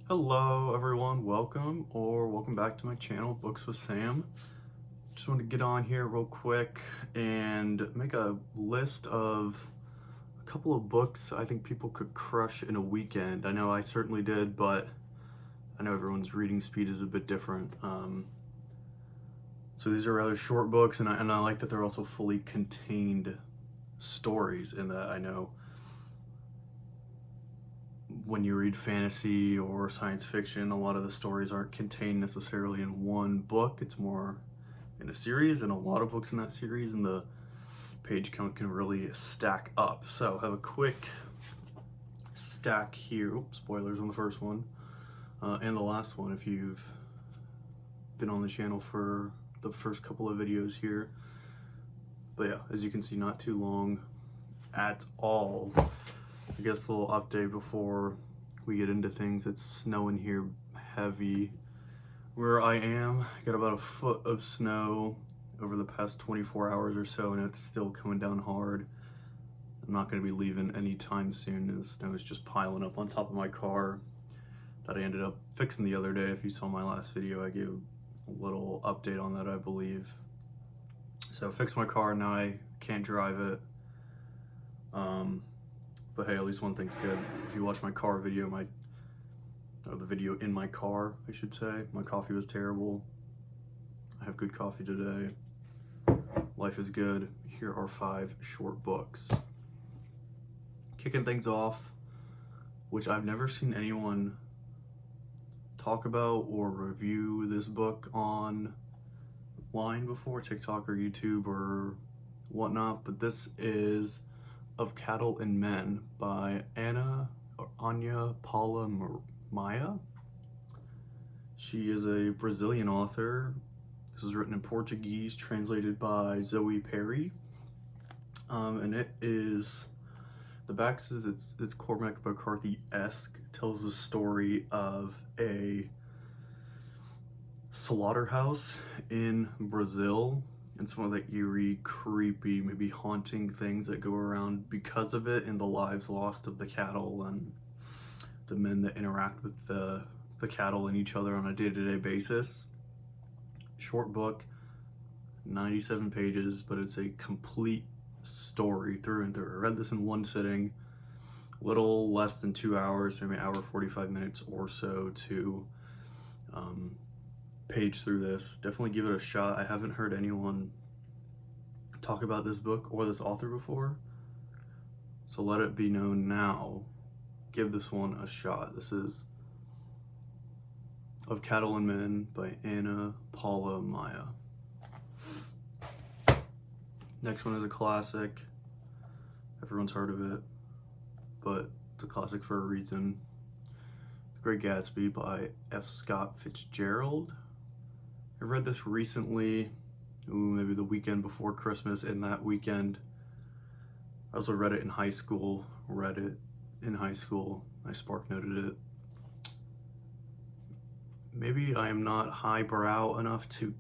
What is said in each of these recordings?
Hello everyone, welcome back to my channel, Books with Sam. Just want to get on here real quick and make a list of a couple of books I think people could crush in a weekend. I know I certainly did, but I know everyone's reading speed is a bit different. So these are rather short books, and I like that they're also fully contained stories, in that I know when you read fantasy or science fiction, a lot of the stories aren't contained necessarily in one book. It's more in a series, and a lot of books in that series, and the page count can really stack up. So I have a quick stack here. Oops, spoilers on the first one and the last one if you've been on the channel for the first couple of videos here. But yeah, as you can see, not too long at all. I guess a little update before we get into things. It's snowing here heavy where I am. I got about a foot of snow over the past 24 hours or so, and it's still coming down hard. I'm not going to be leaving anytime soon, and the snow is just piling up on top of my car that I ended up fixing the other day. If you saw my last video, I gave a little update on that, I believe. So I fixed my car, now I can't drive it. But hey, at least one thing's good. If you watch my car video, or the video in my car, I should say, my coffee was terrible. I have good coffee today. Life is good. Here are 5 short books. Kicking things off, which I've never seen anyone talk about or review this book online before, TikTok or YouTube or whatnot, but this is Of Cattle and Men by Anya Paula Maia. She is a Brazilian author. This was written in Portuguese, translated by Zoe Perry. And it is, the back says it's Cormac McCarthy-esque. Tells the story of a slaughterhouse in Brazil and some of the eerie, creepy, maybe haunting things that go around because of it, and the lives lost of the cattle and the men that interact with the cattle and each other on a day-to-day basis. Short book, 97 pages, but it's a complete story through and through. I read this in one sitting, little less than 2 hours, maybe an hour 45 minutes or so to page through this. Definitely give it a shot. I haven't heard anyone talk about this book or this author before, so let it be known now. Give this one a shot. This is Of Cattle and Men by Anya Paula Maia. Next one is a classic. Everyone's heard of it, but it's a classic for a reason. The Great Gatsby by F. Scott Fitzgerald. I read this recently, maybe the weekend before Christmas, and that weekend I also read it in high school, I spark noted it. Maybe I am not highbrow enough to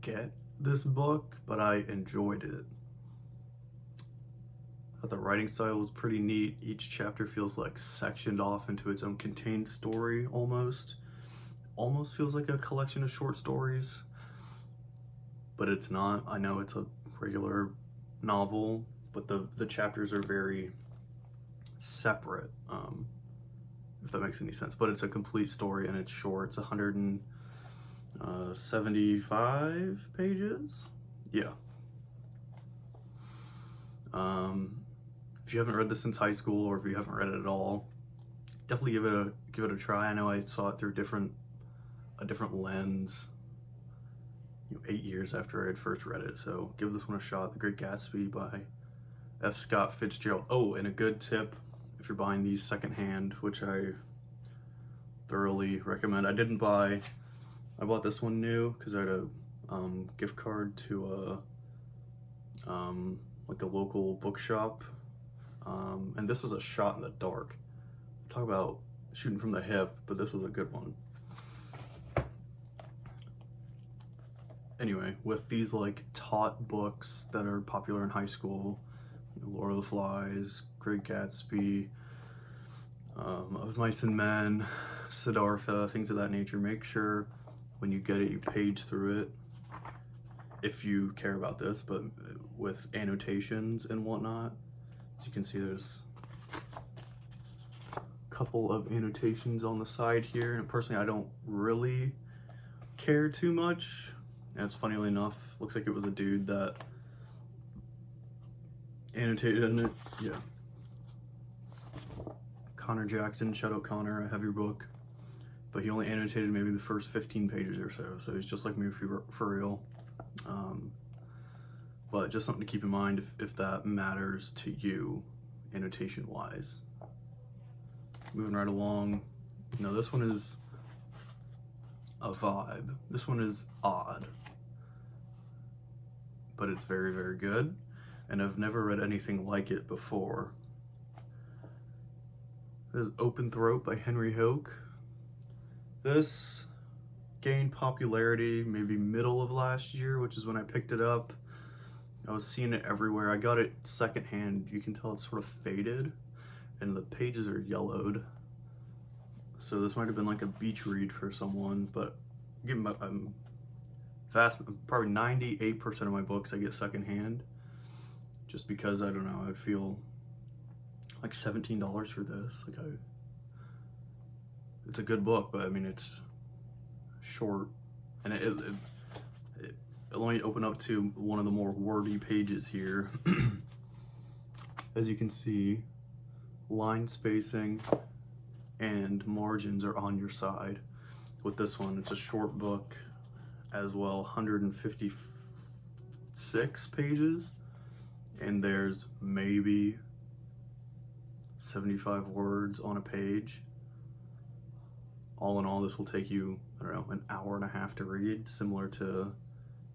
get this book, but I enjoyed it. I thought the writing style was pretty neat. Each chapter feels like sectioned off into its own contained story almost. Almost feels like a collection of short stories, but it's not. I know it's a regular novel, but the chapters are very separate, if that makes any sense. But it's a complete story, and it's short. It's 175 pages. Yeah. If you haven't read this since high school, or if you haven't read it at all, definitely give it a try. I know I saw it through a different lens 8 years after I had first read it, so give this one a shot. The Great Gatsby by F. Scott Fitzgerald. Oh, and a good tip if you're buying these secondhand, which I thoroughly recommend. I bought this one new because I had a gift card to a local bookshop, and this was a shot in the dark. Talk about shooting from the hip, but this was a good one. Anyway, with these taught books that are popular in high school, Lord of the Flies, Great Gatsby, Of Mice and Men, Siddhartha, things of that nature. Make sure when you get it, you page through it if you care about this, but with annotations and whatnot. As you can see, there's a couple of annotations on the side here, and personally I don't really care too much. And it's funnily enough, looks like it was a dude that annotated in it. Yeah. Connor Jackson, shout out Connor, I have your book. But he only annotated maybe the first 15 pages or so he's just like me for real. But just something to keep in mind if that matters to you, annotation-wise. Moving right along. Now this one is a vibe. This one is odd. But it's very, very good. And I've never read anything like it before. This is Open Throat by Henry Hoke. This gained popularity maybe middle of last year, which is when I picked it up. I was seeing it everywhere. I got it secondhand. You can tell it's sort of faded and the pages are yellowed. So this might have been like a beach read for someone, but probably 98% of my books I get secondhand, just because I don't know, I'd feel like $17 for this. It's a good book, but I mean it's short, and it'll only open up to one of the more wordy pages here. As you can see, line spacing and margins are on your side. With this one, it's a short book as well, 156 pages, and there's maybe 75 words on a page. All in all, this will take you, I don't know, an hour and a half to read, similar to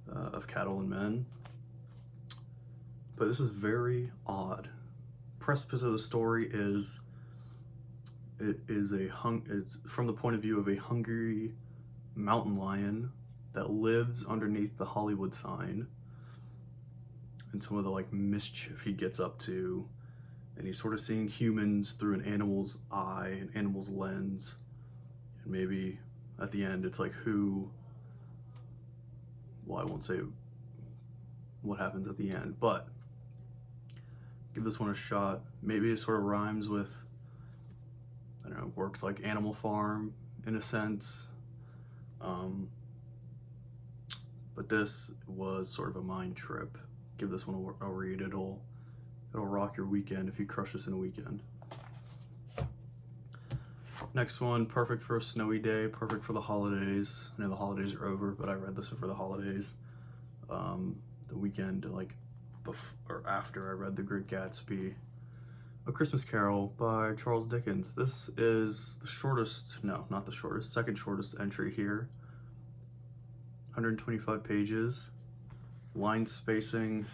Of Cattle and Men. But this is very odd. Precipice of the story is, it's from the point of view of a hungry mountain lion that lives underneath the Hollywood sign, and some of the like mischief he gets up to, and he's sort of seeing humans through an animal's eye, an animal's lens. And maybe at the end it's like well, I won't say what happens at the end, but give this one a shot. Maybe it sort of rhymes with, I don't know, works like Animal Farm in a sense. But this was sort of a mind trip. Give this one a read. It'll rock your weekend if you crush this in a weekend. Next one, perfect for a snowy day, perfect for the holidays. I know the holidays are over, but I read this for the holidays. The weekend, like before or after I read The Great Gatsby. A Christmas Carol by Charles Dickens. This is the shortest, no, not the shortest, second shortest entry here. 125 pages. Line spacing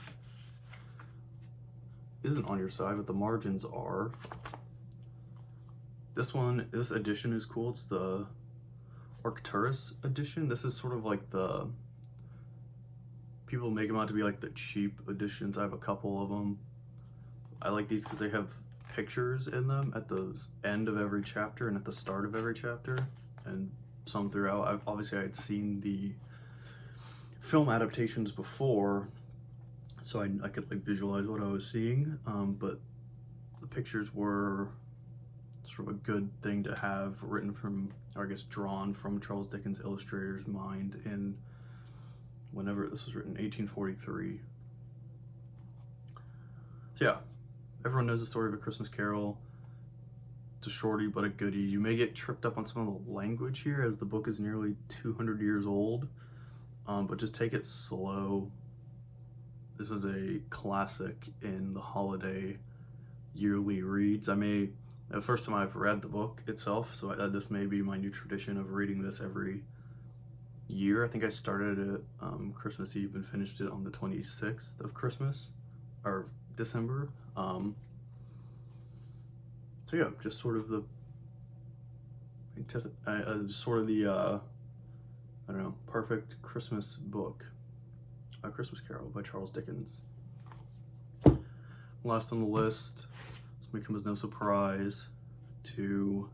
isn't on your side, but the margins are. This edition is cool. It's the Arcturus edition. This is sort of like people make them out to be like the cheap editions. I have a couple of them. I like these because they have pictures in them at the end of every chapter and at the start of every chapter, and some throughout. Obviously I had seen the film adaptations before, so I could like visualize what I was seeing, but the pictures were sort of a good thing to have written from, or I guess drawn from, Charles Dickens' illustrator's mind in whenever this was written, 1843. So yeah, everyone knows the story of A Christmas Carol. It's a shorty but a goodie. You may get tripped up on some of the language here, as the book is nearly 200 years old, but just take it slow. This is a classic in the holiday yearly reads. The first time I've read the book itself, so this may be my new tradition of reading this every year. I think I started it Christmas Eve and finished it on the 26th of Christmas, or December. So yeah, just sort of the, I don't know, perfect Christmas book. A Christmas Carol by Charles Dickens. Last on the list, this may come as no surprise to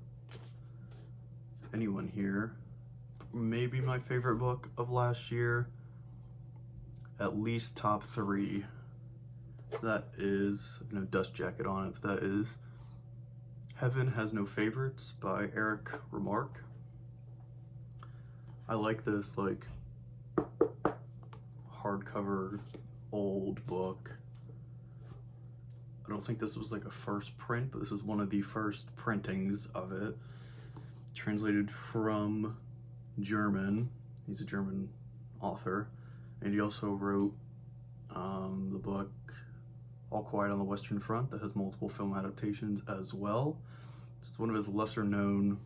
anyone here. Maybe my favorite book of last year. At least top 3. That is, no dust jacket on it, but that is Heaven Has No Favorites by Eric Remarque. I like this like hardcover old book. I don't think this was like a first print, but this is one of the first printings of it. Translated from German. He's a German author. And he also wrote the book All Quiet on the Western Front that has multiple film adaptations as well. It's one of his lesser known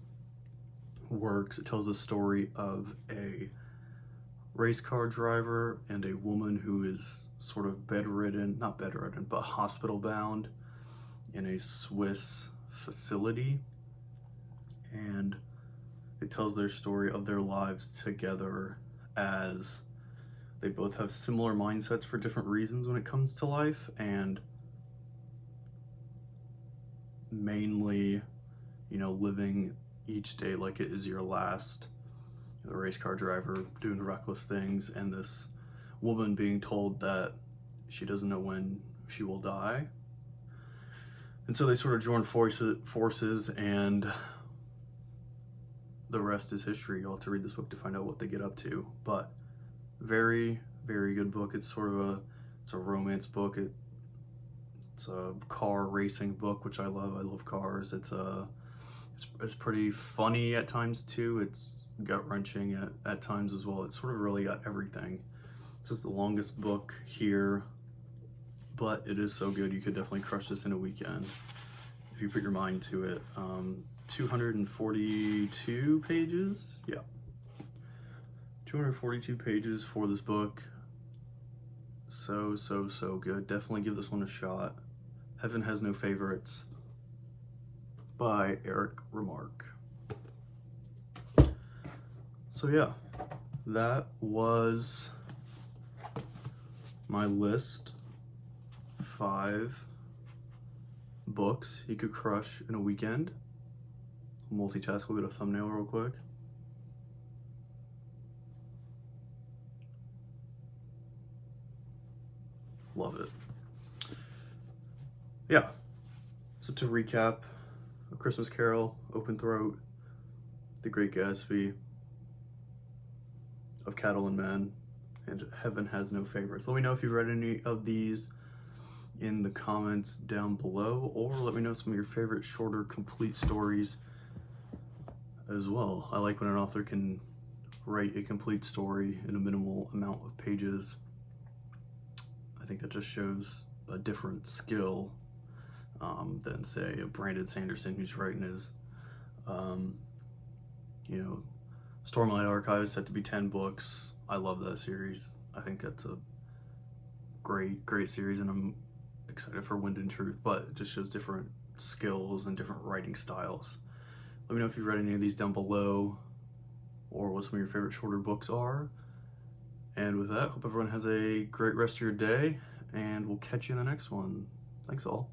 works. It tells the story of a race car driver and a woman who is sort of bedridden, not bedridden, but hospital bound in a Swiss facility. And it tells their story of their lives together as they both have similar mindsets for different reasons when it comes to life, and mainly, you know, living each day like it is your last. The race car driver doing reckless things, and this woman being told that she doesn't know when she will die. And so they sort of join forces, and the rest is history. You'll have to read this book to find out what they get up to. But very, very good book. It's sort of it's a romance book. It's a car racing book, which I love. I love cars. It's pretty funny at times too. It's gut-wrenching at times as well. It's sort of really got everything. This is the longest book here, but it is so good. You could definitely crush this in a weekend if you put your mind to it. 242 pages. Yeah. 242 pages for this book. So good. Definitely give this one a shot. Heaven Has No Favorites by Eric Remarque. So yeah, that was my list. 5 books you could crush in a weekend. Multitask, we'll get a thumbnail real quick. Love it. Yeah, so to recap, A Christmas Carol, Open Throat, The Great Gatsby, Of Cattle and Men, and Heaven Has No Favorites. Let me know if you've read any of these in the comments down below, or let me know some of your favorite shorter, complete stories as well. I like when an author can write a complete story in a minimal amount of pages. I think that just shows a different skill than, say, a Brandon Sanderson who's writing his, Stormlight Archive is set to be 10 books. I love that series. I think that's a great series, and I'm excited for Wind and Truth, but it just shows different skills and different writing styles. Let me know if you've read any of these down below, or what some of your favorite shorter books are. And with that, hope everyone has a great rest of your day, and we'll catch you in the next one. Thanks all.